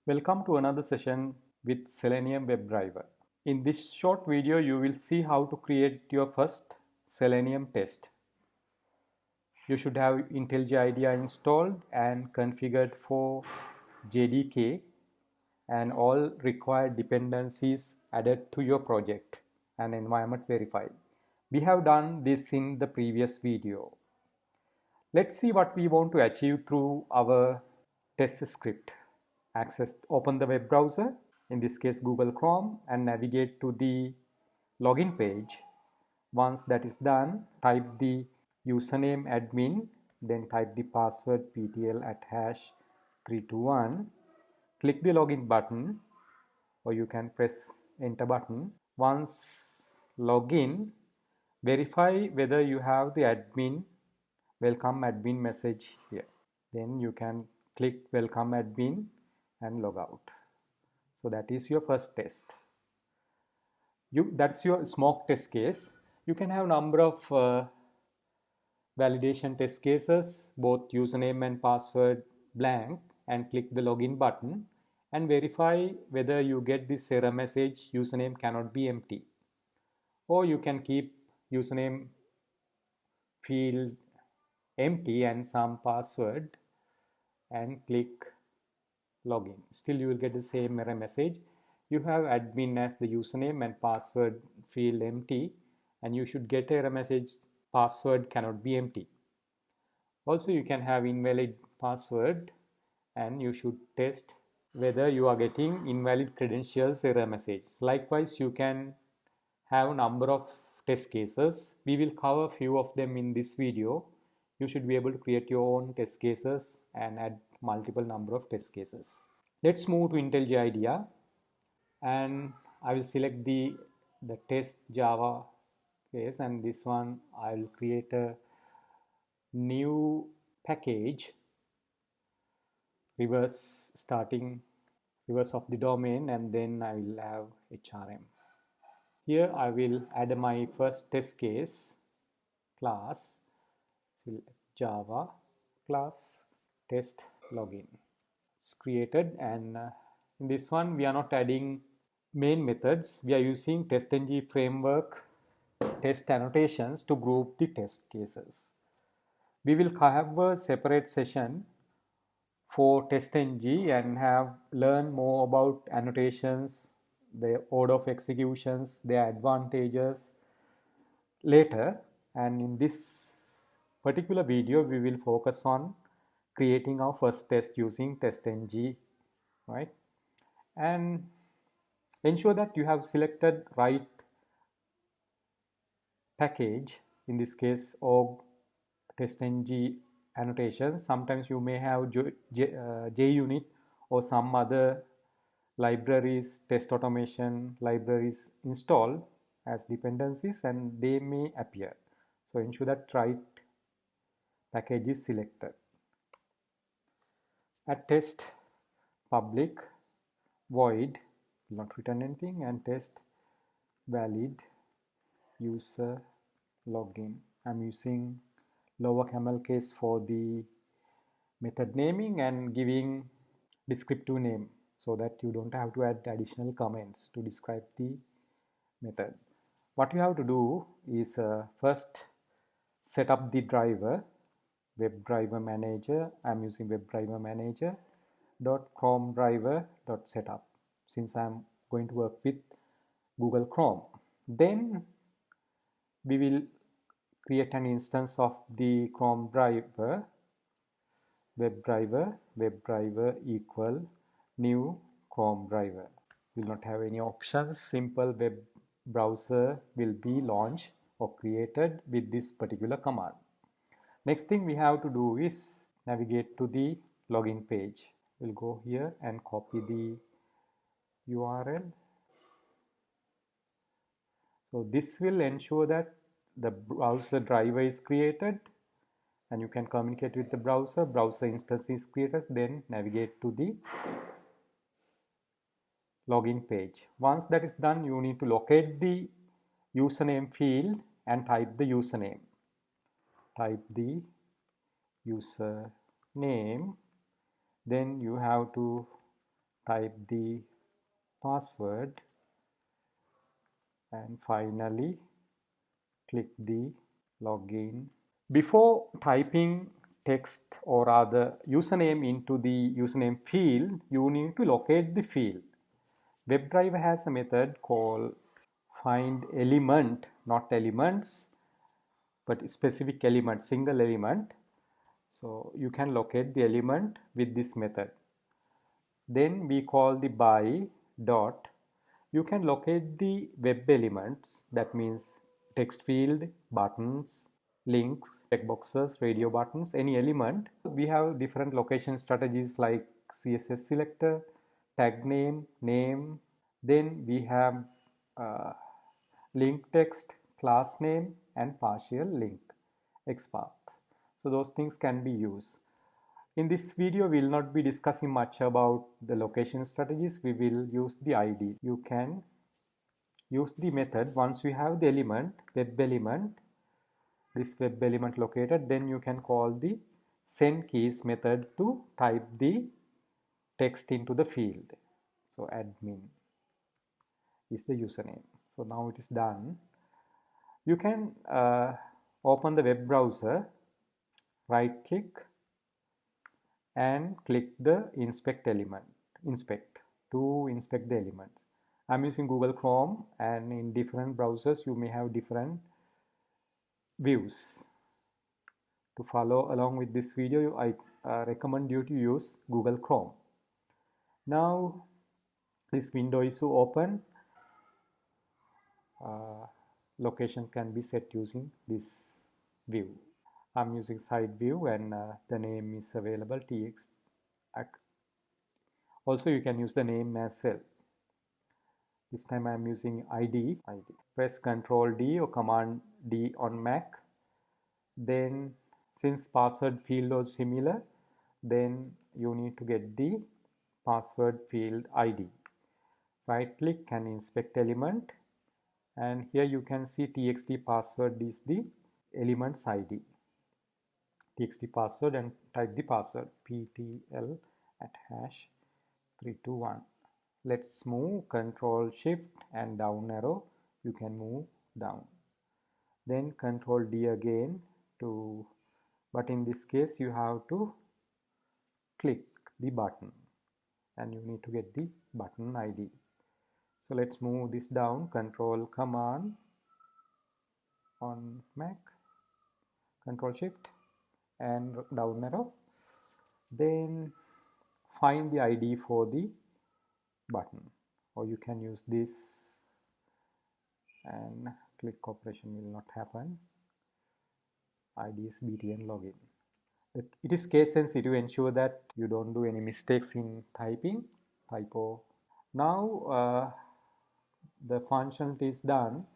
Welcome to another session with Selenium WebDriver. In this short video, you will see how to create your first Selenium test. You should have IntelliJ IDEA installed and configured for JDK and all required dependencies added to your project and environment verified. We have done this in the previous video. Let's see what we want to achieve through our test script. Open the web browser, in this case Google Chrome, and navigate to the login page. Once that is done, type the username admin, then type the password ptl at hash 321. Click the login button, or you can press enter button. Once login, verify whether you have the welcome admin message here. Then you can click welcome admin and log out. So that is your first test. That's your smoke test case. You can have number of validation test cases, both username and password blank, and click the login button and verify whether you get this error message username cannot be empty. Or you can keep username field empty and some password and click login. Still you will get the same error message. You have admin as the username and password field empty, and you should get error message password cannot be empty. Also you can have invalid password, and you should test whether you are getting invalid credentials error message. Likewise, you can have a number of test cases. We will cover few of them in this video. You should be able to create your own test cases and add multiple number of test cases. Let's move to IntelliJ IDEA, and I will select the test Java case, and this one I will create a new package, reverse of the domain, and then I will have HRM. Here I will add my first test case class, select Java class test login. It's created, and in this one we are not adding main methods. We are using TestNG framework test annotations to group the test cases. We will have a separate session for TestNG and learn more about annotations, the order of executions, their advantages later. And in this particular video, we will focus on creating our first test using TestNG, right? And ensure that you have selected right package, in this case org TestNG annotations. Sometimes you may have JUnit or some other libraries, test automation libraries installed as dependencies, and they may appear. So ensure that right package is selected. At test public void will not return anything, and test valid user login. I'm using lower camel case for the method naming and giving descriptive name, so that you don't have to add additional comments to describe the method. What you have to do is first set up the driver, WebDriver manager. I'm using WebDriver manager .chrome driver.setup, since I'm going to work with Google Chrome. Then we will create an instance of the Chrome driver, WebDriver equal new Chrome driver. Will not have any options. Simple web browser will be launched or created with this particular command. Next thing we have to do is navigate to the login page. We'll go here and copy the URL. So this will ensure that the browser driver is created and you can communicate with the browser instance is created, then navigate to the login page. Once that is done, you need to locate the username field and type the username. Type the username, then you have to type the password, and finally click the login. Before typing text or other username into the username field, you need to locate the field. WebDriver has a method called find element, not elements, but specific element, single element. So you can locate the element with this method. Then we call the by dot. You can locate the web elements, that means text field, buttons, links, checkboxes, radio buttons, any element. We have different location strategies like CSS selector, tag name, name. Then we have link text, class name, and partial link, XPath. So those things can be used. In this video, we will not be discussing much about the location strategies. We will use the IDs. You can use the method once you have the element, web element, this web element located, then you can call the send keys method to type the text into the field. So admin is the username. So now it is done. You can open the web browser, right click and click the inspect element, inspect to inspect the elements. I'm using Google Chrome, and in different browsers you may have different views. To follow along with this video, I recommend you to use Google Chrome. Now this window is open. Location can be set using this view. I'm using side view, and the name is available tx. Also you can use the name as well. This time I'm using ID. Press Ctrl D or Command D on Mac. Then since password field was similar, then you need to get the password field ID. Right click and inspect element, and here you can see txt password is the element's ID. Txt password, and type the password ptl @ #321. Let's move Control Shift and down arrow. You can move down. Then Control D again to, but in this case you have to click the button, and you need to get the button ID. So let's move this down. Control Command on Mac, Control Shift and down arrow. Then find the ID for the button, or you can use this, and click operation will not happen. ID is btn login. It is case sensitive to ensure that you don't do any mistakes in typing, typo. Now the function is done.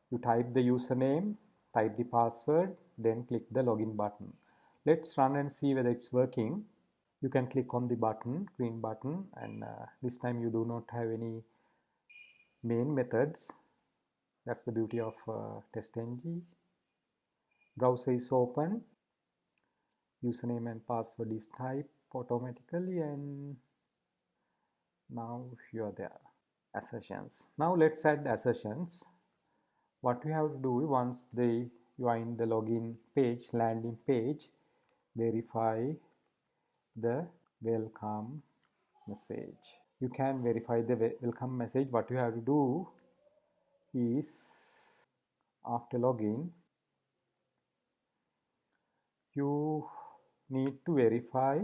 You type the username, type the password, then click the login button. Let's run and see whether it's working. You can click on the button, green button, and this time you do not have any main methods. That's the beauty of TestNG. Browser is open. Username and password is typed automatically, and now you are there. Assertions. Now let's add assertions. What we have to do, once you are in the login page, landing page, verify the welcome message. You can verify the welcome message. What you have to do is, after login, you need to verify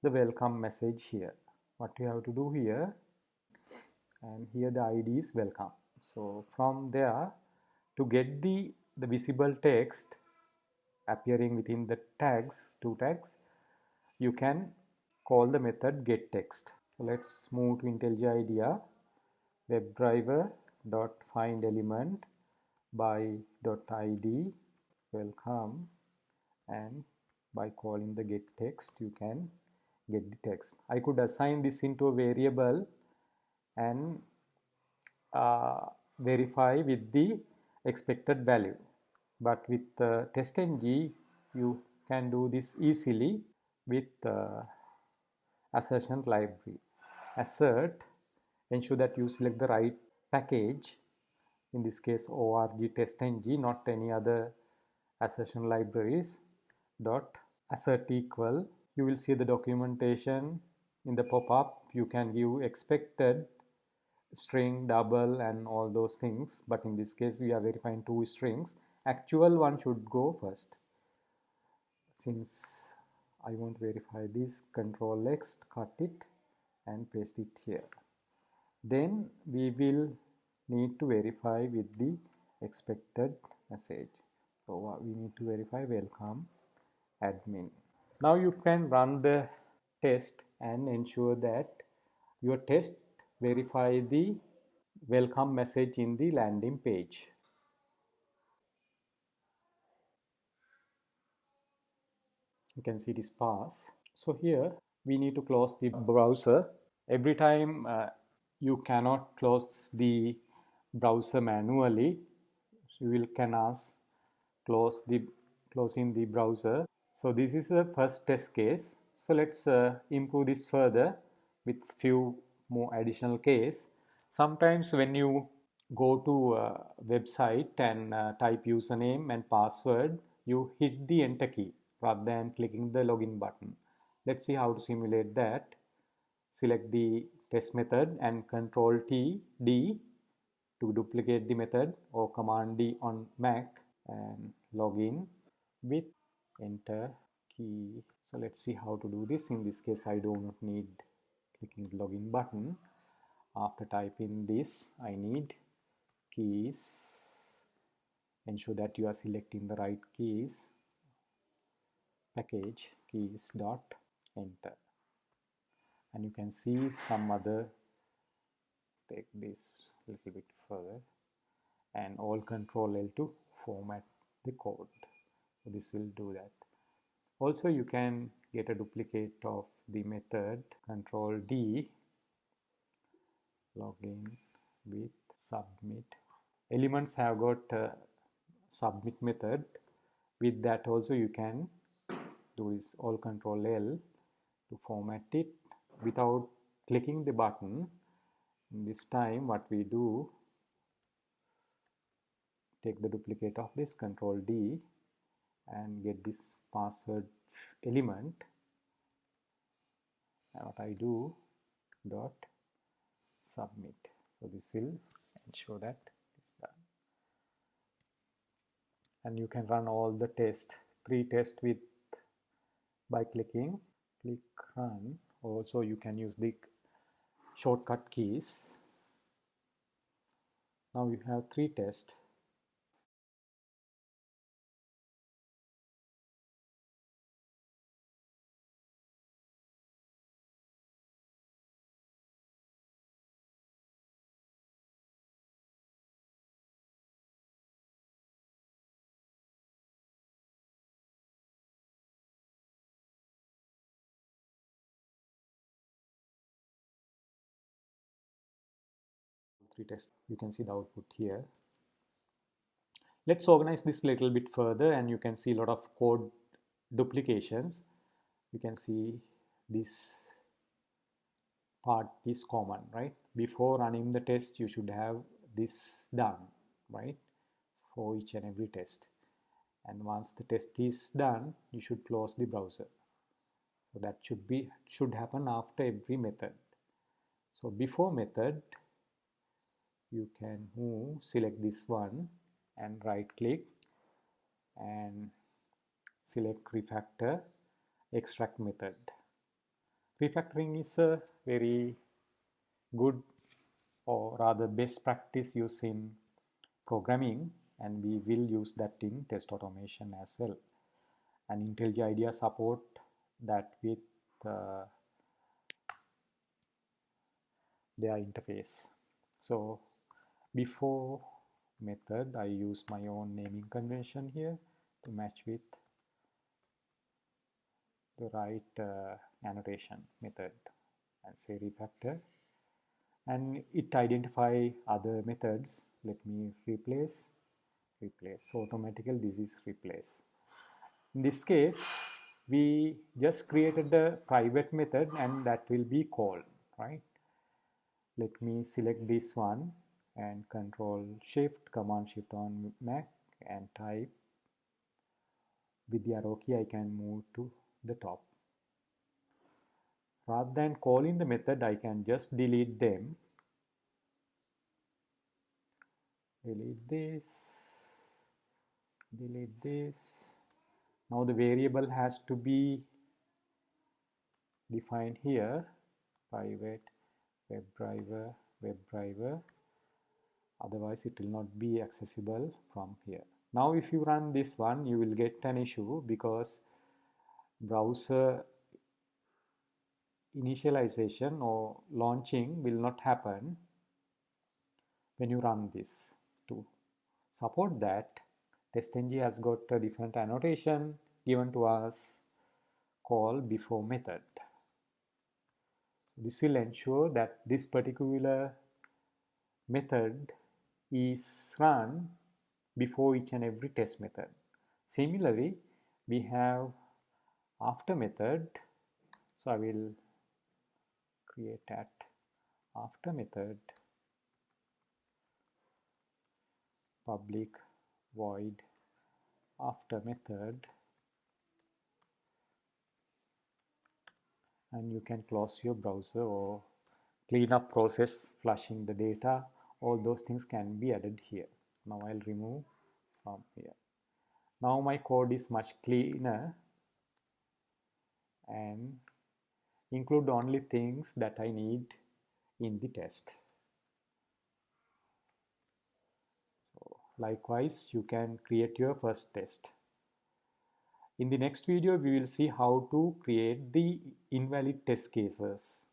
the welcome message here. What you have to do here, and here the ID is welcome. So from there, to get the visible text appearing within the tags, two tags, you can call the method getText. So let's move to IntelliJ IDEA, WebDriver dot find element by dot ID welcome, and by calling the getText you can get the text. I could assign this into a variable and verify with the expected value, but with TestNG you can do this easily with assertion library. Assert, ensure that you select the right package, in this case org testng, not any other assertion libraries. Dot assert equal, you will see the documentation in the pop-up. You can give expected, string, double and all those things, but in this case we are verifying 2 strings. Actual one should go first. Since I won't verify this, Control X, cut it and paste it here. Then we will need to verify with the expected message. So we need to verify welcome admin. Now you can run the test and ensure that your test verify the welcome message in the landing page. You can see this pass. So here we need to close the browser. Every time you cannot close the browser manually, you can ask closing the browser. So this is the first test case. So let's improve this further with few more additional case. Sometimes when you go to a website and type username and password, you hit the enter key rather than clicking the login button. Let's see how to simulate that. Select the test method and Control T D to duplicate the method, or Command D on Mac, and log in with enter key. So let's see how to do this. In this case I do not need clicking the login button. After typing this, I need keys. Ensure that you are selecting the right keys. Package keys dot enter, and you can see some other. Take this a little bit further and all Control L to format the code. So this will do that. Also you can get a duplicate of the method. Control D, login with submit. Elements have got submit method. With that also you can do this all Control L to format it without clicking the button. This time what we do, take the duplicate of this, Control D, and get this password element, and what I do, dot submit. So this will ensure that it's done. And you can run all the tests, 3 tests with by clicking click run. Also you can use the shortcut keys. Now you have 3 tests. You can see the output here. Let's organize this a little bit further, and you can see a lot of code duplications. You can see this part is common, right? Before running the test you should have this done, right, for each and every test. And once the test is done, you should close the browser. So that should happen after every method. So before method, you can select this one and right click and select refactor extract method. Refactoring is a very good, or rather best practice used in programming, and we will use that in test automation as well. And IntelliJ IDEA support that with their interface. So before method, I use my own naming convention here to match with the right annotation method, and say refactor, and it identify other methods. Let me replace. So automatically this is replace. In this case we just created the private method and that will be called, right? Let me select this one and control shift, command shift on Mac and type. With the arrow key I can move to the top. Rather than calling the method, I can just delete them. Delete this, delete this. Now the variable has to be defined here, private WebDriver, otherwise it will not be accessible from here. Now if you run this one, you will get an issue because browser initialization or launching will not happen when you run this. To support that, TestNG has got a different annotation given to us called before method. This will ensure that this particular method is run before each and every test method. Similarly, we have after method, so I will create at after method public void after method, and you can close your browser or clean up process flushing the data. All those things can be added here. Now I'll remove from here. Now my code is much cleaner and include only things that I need in the test. So likewise, you can create your first test. In the next video, we will see how to create the invalid test cases.